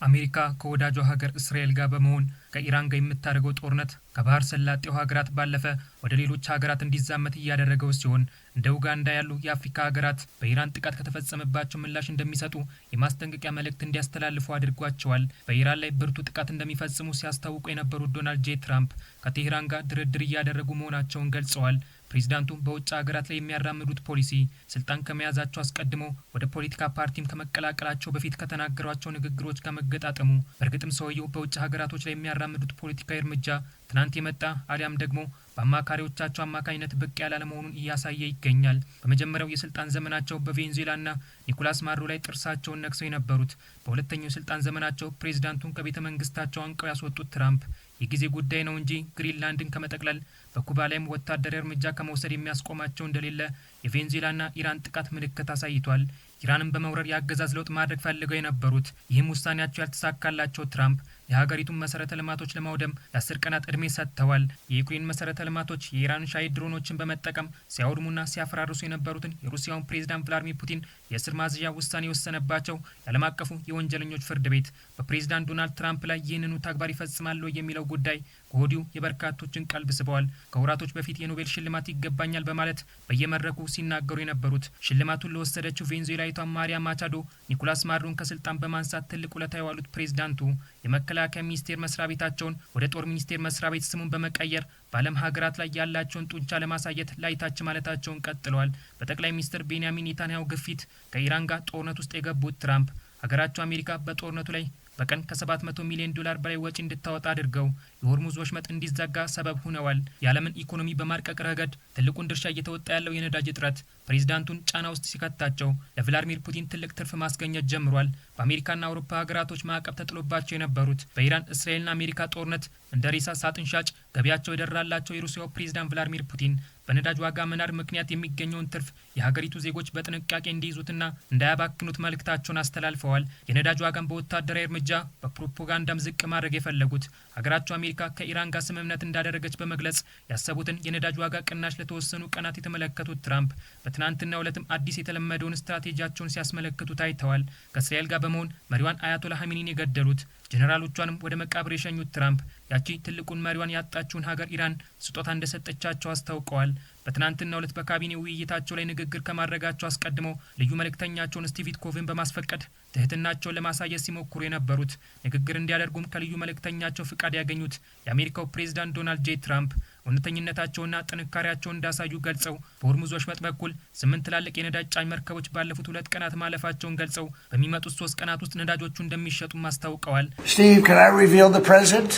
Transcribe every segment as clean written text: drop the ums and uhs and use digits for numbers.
አሜሪካ ከወዳጇ ሀገር እስራኤል ጋር በመሆን ከኢራን ጋር የምታደርገው ጦርነት ከባህር ሰላጤው ሀገራት ባለፈ ወደ ሌሎች ሀገራት እንዲዛመት እያደረገው ሲሆን እንደ ኡጋንዳ ያሉ የአፍሪካ ሀገራት በኢራን ጥቃት ከተፈጸመባቸው ምላሽ እንደሚሰጡ የማስጠንቀቂያ መልእክት እንዲያስተላልፉ አድርጓቸዋል። በኢራን ላይ ብርቱ ጥቃት እንደሚፈጽሙ ሲያስታውቁ የነበሩት ዶናልድ ጄ ትራምፕ ከቴህራን ጋር ድርድር እያደረጉ መሆናቸውን ገልጸዋል። ፕሬዚዳንቱ በውጭ ሀገራት ላይ የሚያራምዱት ፖሊሲ ስልጣን ከመያዛቸው አስቀድሞ ወደ ፖለቲካ ፓርቲም ከመቀላቀላቸው በፊት ከተናገሯቸው ንግግሮች ጋር መገጣጠሙ በእርግጥም ሰውየው በውጭ ሀገራቶች ላይ የሚያራምዱት ፖለቲካዊ እርምጃ ትናንት የመጣ አሊያም ደግሞ በአማካሪዎቻቸው አማካኝነት ብቅ ያለ መሆኑን እያሳየ ይገኛል። በመጀመሪያው የስልጣን ዘመናቸው በቬንዙዌላና ኒኮላስ ማዱሮ ላይ ጥርሳቸውን ነክሰው የነበሩት በሁለተኛው የስልጣን ዘመናቸው ፕሬዚዳንቱን ከቤተ መንግስታቸው አንቀው ያስወጡት ትራምፕ የጊዜ ጉዳይ ነው እንጂ ግሪንላንድን ከመጠቅለል በኩባ ላይም ወታደራዊ እርምጃ ከመውሰድ የሚያስቆማቸው እንደሌለ የቬንዙዌላና ኢራን ጥቃት ምልክት አሳይቷል። ኢራንን በመውረር የአገዛዝ ለውጥ ማድረግ ፈልገው የነበሩት ይህም ውሳኔያቸው ያልተሳካላቸው ትራምፕ የሀገሪቱን መሰረተ ልማቶች ለማውደም የ10 ቀናት እድሜ ሰጥተዋል። የዩክሬን መሰረተ ልማቶች የኢራን ሻሂድ ድሮኖችን በመጠቀም ሲያወድሙና ሲያፈራርሱ የነበሩትን የሩሲያውን ፕሬዝዳንት ቭላድሚር ፑቲን የእስር ማዘዣ ውሳኔ የወሰነባቸው የዓለም አቀፉ የወንጀለኞች ፍርድ ቤት በፕሬዝዳንት ዶናልድ ትራምፕ ላይ ይህንኑ ተግባር ይፈጽማሉ የሚለው ጉዳይ ከወዲሁ የበርካቶችን ቀልብ ስበዋል። ከወራቶች በፊት የኖቤል ሽልማት ይገባኛል በማለት በየመድረኩ ሲናገሩ የነበሩት ሽልማቱን ለወሰደችው ቬንዙዌላዊቷ ማሪያ ማቻዶ ኒኮላስ ማዱሮን ከስልጣን በማንሳት ትልቅ ውለታ የዋሉት ፕሬዝዳንቱ የመከላከያ ሚኒስቴር መስሪያ ቤታቸውን ወደ ጦር ሚኒስቴር መስሪያ ቤት ስሙን በመቀየር በዓለም ሀገራት ላይ ያላቸውን ጡንቻ ለማሳየት ላይታች ማለታቸውን ቀጥለዋል። በጠቅላይ ሚኒስትር ቤንያሚን ኔታንያሁ ግፊት ከኢራን ጋር ጦርነት ውስጥ የገቡት ትራምፕ ሀገራቸው አሜሪካ በጦርነቱ ላይ በቀን ከ700 ሚሊዮን ዶላር በላይ ወጪ እንድታወጣ አድርገው የሆርሙዝ ወሽመጥ እንዲዘጋ ሰበብ ሆነዋል። የዓለምን ኢኮኖሚ በማርቀቅ ረገድ ትልቁን ድርሻ እየተወጣ ያለው የነዳጅ እጥረት ፕሬዝዳንቱን ጫና ውስጥ ሲከታቸው ለቭላድሚር ፑቲን ትልቅ ትርፍ ማስገኘት ጀምሯል። በአሜሪካና አውሮፓ ሀገራቶች ማዕቀብ ተጥሎባቸው የነበሩት በኢራን እስራኤልና አሜሪካ ጦርነት እንደ ሬሳ ሳጥን ሻጭ ገበያቸው የደራላቸው የሩሲያው ፕሬዝዳንት ቭላድሚር ፑቲን በነዳጅ ዋጋ መናር ምክንያት የሚገኘውን ትርፍ የሀገሪቱ ዜጎች በጥንቃቄ እንዲይዙትና እንዳያባክኑት መልእክታቸውን አስተላልፈዋል። የነዳጅ ዋጋን በወታደራዊ እርምጃ በፕሮፓጋንዳም ዝቅ ማድረግ የፈለጉት ሀገራቸው አሜሪካ ከኢራን ጋር ስምምነት እንዳደረገች በመግለጽ ያሰቡትን የነዳጅ ዋጋ ቅናሽ ለተወሰኑ ቀናት የተመለከቱት ትራምፕ በትናንትናው ዕለትም አዲስ የተለመደውን ስትራቴጂያቸውን ሲያስመለክቱ ታይተዋል። ከእስራኤል ጋር በመሆን መሪዋን አያቶላ ሀሚኒን የገደሉት ጀነራሎቿንም ወደ መቃብር የሸኙት ትራምፕ ያቺ ትልቁን መሪዋን ያጣችውን ሀገር ኢራን ስጦታ እንደሰጠቻቸው አስታውቀዋል። በትናንትናው ዕለት በካቢኔ ውይይታቸው ላይ ንግግር ከማድረጋቸው አስቀድመው ልዩ መልእክተኛቸውን ስቲቭ ዊትኮቭን በማስፈቀድ ትህትናቸውን ለማሳየት ሲሞክሩ የነበሩት ንግግር እንዲያደርጉም ከልዩ መልእክተኛቸው ፍቃድ ያገኙት የአሜሪካው ፕሬዝዳንት ዶናልድ ጄ ትራምፕ እውነተኝነታቸውና ጥንካሬያቸውን እንዳሳዩ ገልጸው በሆርሙዝ ወሽመጥ በኩል 8 ትላልቅ የነዳጅ ጫኝ መርከቦች ባለፉት 2 ቀናት ማለፋቸውን ገልጸው በሚመጡት 3 ቀናት ውስጥ ነዳጆቹ እንደሚሸጡም አስታውቀዋል። Steve, can I reveal the president?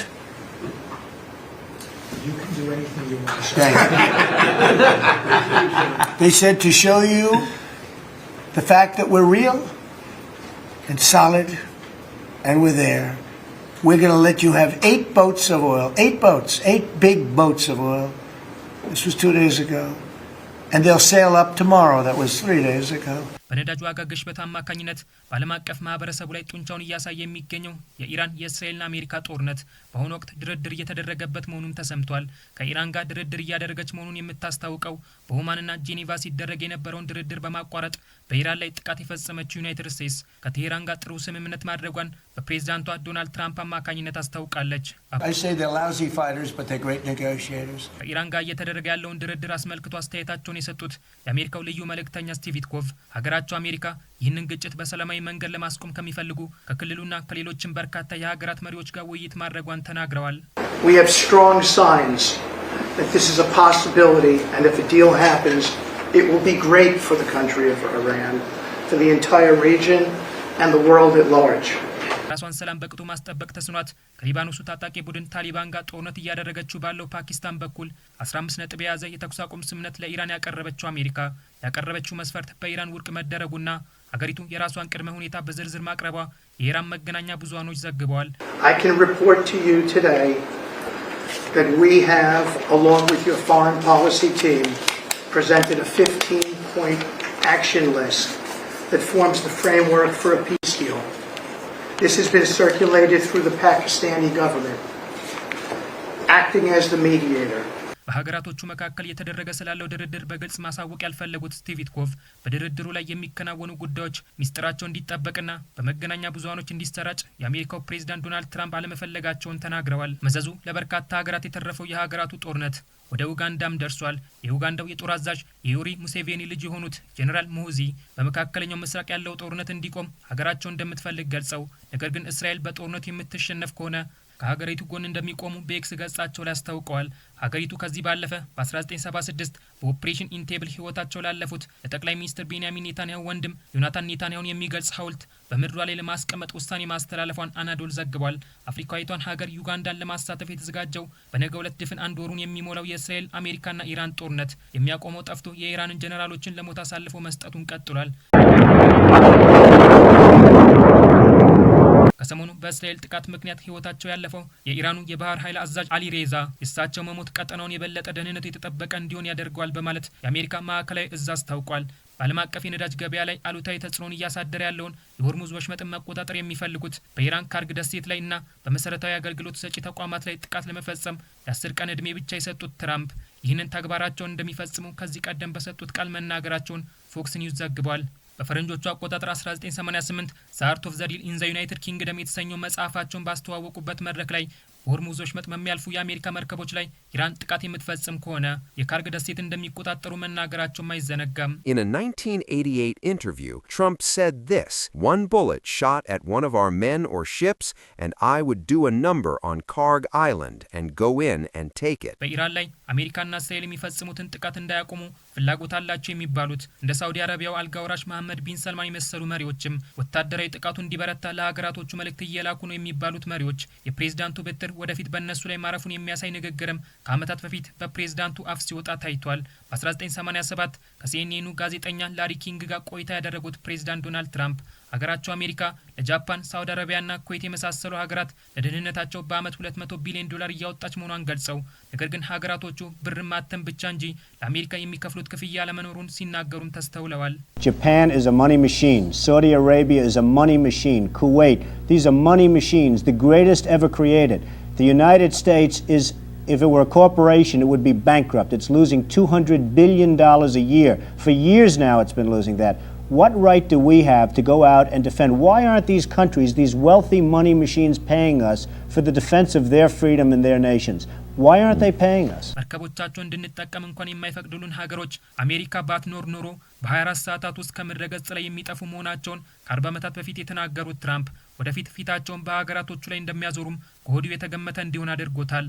You can do anything you want. They said to show you the fact that we're real and solid and we're there. We're going to let you have 8 boats of oil, 8 boats, 8 big boats of oil. This was 2 days ago. And they'll sail up tomorrow. That was 3 days ago. በነዳጅ ዋጋ ግሽበት አማካኝነት በዓለም አቀፍ ማህበረሰቡ ላይ ጡንቻውን እያሳየ የሚገኘው የኢራን የእስራኤልና አሜሪካ ጦርነት በአሁኑ ወቅት ድርድር እየተደረገበት መሆኑን ተሰምቷል። ከኢራን ጋር ድርድር እያደረገች መሆኑን የምታስታውቀው በኦማንና ጄኔቫ ሲደረግ የነበረውን ድርድር በማቋረጥ በኢራን ላይ ጥቃት የፈጸመችው ዩናይትድ ስቴትስ ከቴሄራን ጋር ጥሩ ስምምነት ማድረጓን በፕሬዝዳንቷ ዶናልድ ትራምፕ አማካኝነት አስታውቃለች። ከኢራን ጋር እየተደረገ ያለውን ድርድር አስመልክቶ አስተያየታቸውን የሰጡት የአሜሪካው ልዩ መልእክተኛ ስቲቭ ዊትኮቭ ሀገራቸው አሜሪካ ይህንን ግጭት በሰላማዊ መንገድ ለማስቆም ከሚፈልጉ ከክልሉና ከሌሎችም በርካታ የሀገራት መሪዎች ጋር ውይይት ማድረጓን ተናግረዋል። We have strong signs that this is a possibility, and if a deal happens, it will be great for the country of Iran, for the entire region and the world at large. ራሷን ሰላም በቅጡ ማስጠበቅ ተስኗት ከሊባኖሱ ታጣቂ ቡድን ታሊባን ጋር ጦርነት እያደረገችው ባለው ፓኪስታን በኩል 15 ነጥብ የያዘ የተኩስ አቁም ስምምነት ለኢራን ያቀረበችው አሜሪካ ያቀረበችው መስፈርት በኢራን ውድቅ መደረጉና ሀገሪቱ የራሷን ቅድመ ሁኔታ በዝርዝር ማቅረቧ የኢራን መገናኛ ብዙሃኖች ዘግበዋል። I can report to you today that we have, along with your foreign policy team, presented a 15-point action list that forms the framework for a peace deal. This has been circulated through the Pakistani government, acting as the mediator. በሀገራቶቹ መካከል የተደረገ ስላለው ድርድር በግልጽ ማሳወቅ ያልፈለጉት ስቲቭ ዊትኮፍ በድርድሩ ላይ የሚከናወኑ ጉዳዮች ሚስጥራቸው እንዲጠበቅና በመገናኛ ብዙሃኖች እንዲሰራጭ የአሜሪካው ፕሬዝዳንት ዶናልድ ትራምፕ አለመፈለጋቸውን ተናግረዋል። መዘዙ ለበርካታ ሀገራት የተረፈው የሀገራቱ ጦርነት ወደ ኡጋንዳም ደርሷል። የኡጋንዳው የጦር አዛዥ የዩሪ ሙሴቬኒ ልጅ የሆኑት ጄኔራል ሙሁዚ በመካከለኛው ምስራቅ ያለው ጦርነት እንዲቆም ሀገራቸው እንደምትፈልግ ገልጸው ነገር ግን እስራኤል በጦርነቱ የምትሸነፍ ከሆነ ከሀገሪቱ ጎን እንደሚቆሙ በኤክስ ገጻቸው ላይ አስታውቀዋል። ሀገሪቱ ከዚህ ባለፈ በ1976 በኦፕሬሽን ኢንቴብል ህይወታቸው ላለፉት ለጠቅላይ ሚኒስትር ቤንያሚን ኔታንያሁ ወንድም ዮናታን ኔታንያሁን የሚገልጽ ሐውልት በምድሯ ላይ ለማስቀመጥ ውሳኔ ማስተላለፏን አናዶል ዘግቧል። አፍሪካዊቷን ሀገር ዩጋንዳን ለማሳተፍ የተዘጋጀው በነገው ዕለት ድፍን አንድ ወሩን የሚሞላው የእስራኤል አሜሪካና ኢራን ጦርነት የሚያቆመው ጠፍቶ የኢራንን ጀነራሎችን ለሞት አሳልፎ መስጠቱን ቀጥሏል። ከሰሞኑ በእስራኤል ጥቃት ምክንያት ህይወታቸው ያለፈው የኢራኑ የባህር ኃይል አዛዥ አሊ ሬዛ የእሳቸው መሞት ቀጠናውን የበለጠ ደህንነቱ የተጠበቀ እንዲሆን ያደርገዋል በማለት የአሜሪካ ማዕከላዊ እዝ አስታውቋል። በዓለም አቀፍ የነዳጅ ገበያ ላይ አሉታዊ ተጽዕኖን እያሳደረ ያለውን የሆርሙዝ ወሽመጥን መቆጣጠር የሚፈልጉት በኢራን ካርግ ደሴት ላይ እና በመሰረታዊ አገልግሎት ሰጪ ተቋማት ላይ ጥቃት ለመፈጸም የ10 ቀን ዕድሜ ብቻ የሰጡት ትራምፕ ይህንን ተግባራቸውን እንደሚፈጽሙ ከዚህ ቀደም በሰጡት ቃል መናገራቸውን ፎክስ ኒውስ ዘግቧል። በፈረንጆቹ አቆጣጠር 1988 ዘ ኦፍ ዘ ዲል ኢን ዘ ዩናይትድ ኪንግደም የተሰኘው መጽሐፋቸውን ባስተዋወቁበት መድረክ ላይ በሆርሙዝ ወሽመጥ በሚያልፉ የአሜሪካ መርከቦች ላይ ኢራን ጥቃት የምትፈጽም ከሆነ የካርግ ደሴት እንደሚቆጣጠሩ መናገራቸውም አይዘነጋም። In a 1988 interview, Trump said this, "One bullet shot at one of our men or ships and I would do a number on Karg Island and go in and take it." በኢራን ላይ አሜሪካና እስራኤል የሚፈጽሙትን ጥቃት እንዳያቆሙ ፍላጎት አላቸው የሚባሉት እንደ ሳውዲ አረቢያው አልጋ ወራሽ መሐመድ ቢን ሰልማን የመሰሉ መሪዎችም ወታደራዊ ጥቃቱ እንዲበረታ ለሀገራቶቹ መልእክት እየላኩ ነው የሚባሉት መሪዎች የፕሬዝዳንቱ በትር ወደፊት በእነሱ ላይ ማረፉን የሚያሳይ ንግግርም ከዓመታት በፊት በፕሬዝዳንቱ አፍ ሲወጣ ታይቷል። በ1987 ከሲኤንኤኑ ጋዜጠኛ ላሪ ኪንግ ጋር ቆይታ ያደረጉት ፕሬዝዳንት ዶናልድ ትራምፕ ሀገራቸው አሜሪካ ለጃፓን፣ ሳውዲ አረቢያና ኩዌት የመሳሰሉ ሀገራት ለደህንነታቸው በአመት $200 ቢሊዮን እያወጣች መሆኗን ገልጸው ነገር ግን ሀገራቶቹ ብር ማተም ብቻ እንጂ ለአሜሪካ የሚከፍሉት ክፍያ ለመኖሩን ሲናገሩም ተስተውለዋል። Japan is a money machine. Saudi Arabia is a money machine. Kuwait, these are money machines, the greatest ever created. The United States is, if it were a corporation, it would be bankrupt. It's losing $200 billion a year. For years now it's been losing that. What right do we have to go out and defend? Why aren't these countries, these wealthy money machines, paying us for the defense of their freedom and their nations? Why aren't they paying us? መርከቦቻቸው እንድንጠቀም እንኳን የማይፈቅዱልን ሀገሮች አሜሪካ ባትኖር ኖሮ በ24 ሰዓታት ውስጥ ከምድረ ገጽ ላይ የሚጠፉ መሆናቸውን ከ40 ዓመታት በፊት የተናገሩት ትራምፕ ወደፊት ፊታቸውን በሀገራቶቹ ላይ እንደሚያዞሩም ከወዲሁ የተገመተ እንዲሆን አድርጎታል።